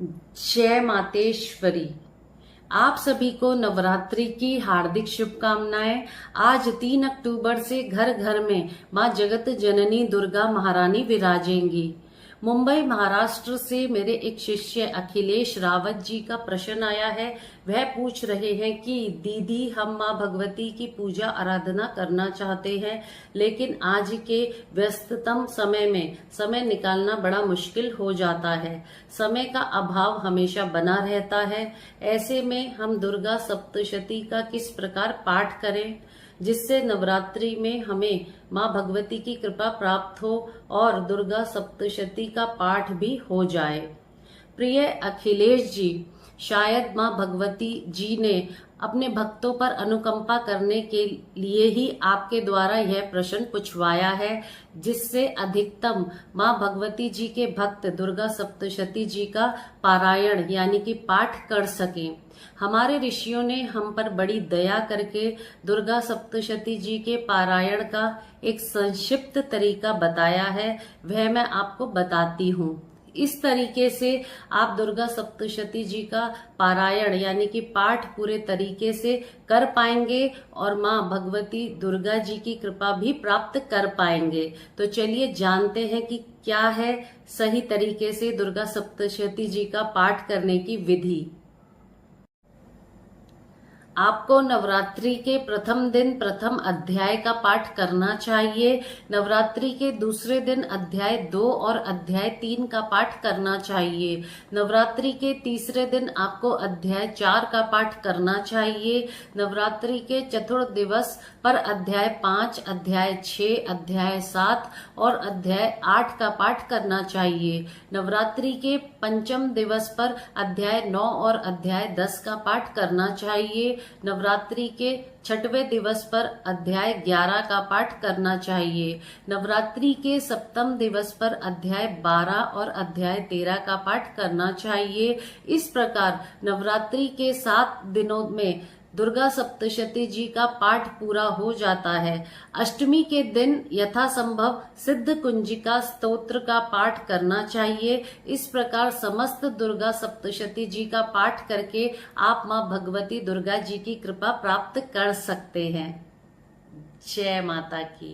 जय मातेश्वरी। आप सभी को नवरात्रि की हार्दिक शुभकामनाएं। आज 3 अक्टूबर से घर घर में मां जगत जननी दुर्गा महारानी विराजेंगी। मुंबई महाराष्ट्र से मेरे एक शिष्य अखिलेश रावत जी का प्रश्न आया है। वह पूछ रहे हैं कि दीदी, हम मां भगवती की पूजा आराधना करना चाहते हैं, लेकिन आज के व्यस्ततम समय में समय निकालना बड़ा मुश्किल हो जाता है। समय का अभाव हमेशा बना रहता है। ऐसे में हम दुर्गा सप्तशती का किस प्रकार पाठ करें जिससे नवरात्रि में हमें मां भगवती की कृपा प्राप्त हो और दुर्गा सप्तशती का पाठ भी हो जाए। प्रिय अखिलेश जी, शायद मां भगवती जी ने अपने भक्तों पर अनुकंपा करने के लिए ही आपके द्वारा यह प्रश्न पूछवाया है, जिससे अधिकतम मां भगवती जी के भक्त दुर्गा सप्तशती जी का पारायण यानी कि पाठ कर सकें। हमारे ऋषियों ने हम पर बड़ी दया करके दुर्गा सप्तशती जी के पारायण का एक संक्षिप्त तरीका बताया है, वह मैं आपको बताती हूँ। इस तरीके से आप दुर्गा सप्तशती जी का पारायण यानी कि पाठ पूरे तरीके से कर पाएंगे और मां भगवती दुर्गा जी की कृपा भी प्राप्त कर पाएंगे। तो चलिए जानते हैं कि क्या है सही तरीके से दुर्गा सप्तशती जी का पाठ करने की विधि। आपको नवरात्रि के प्रथम दिन प्रथम अध्याय का पाठ करना चाहिए। नवरात्रि के दूसरे दिन अध्याय 2 और अध्याय 3 का पाठ करना चाहिए। नवरात्रि के तीसरे दिन आपको अध्याय 4 का पाठ करना चाहिए। नवरात्रि के चतुर्थ दिवस पर अध्याय 5, अध्याय 6, अध्याय 7 और अध्याय 8 का पाठ करना चाहिए। नवरात्रि के पंचम दिवस पर अध्याय 9 और अध्याय 10 का पाठ करना चाहिए। नवरात्रि के छठवें दिवस पर अध्याय 11 का पाठ करना चाहिए। नवरात्रि के सप्तम दिवस पर अध्याय 12 और अध्याय 13 का पाठ करना चाहिए। इस प्रकार नवरात्रि के 7 दिनों में दुर्गा सप्तशती जी का पाठ पूरा हो जाता है। अष्टमी के दिन यथासंभव सिद्ध कुंजिका स्तोत्र का पाठ करना चाहिए। इस प्रकार समस्त दुर्गा सप्तशती जी का पाठ करके आप मां भगवती दुर्गा जी की कृपा प्राप्त कर सकते हैं। जय माता की।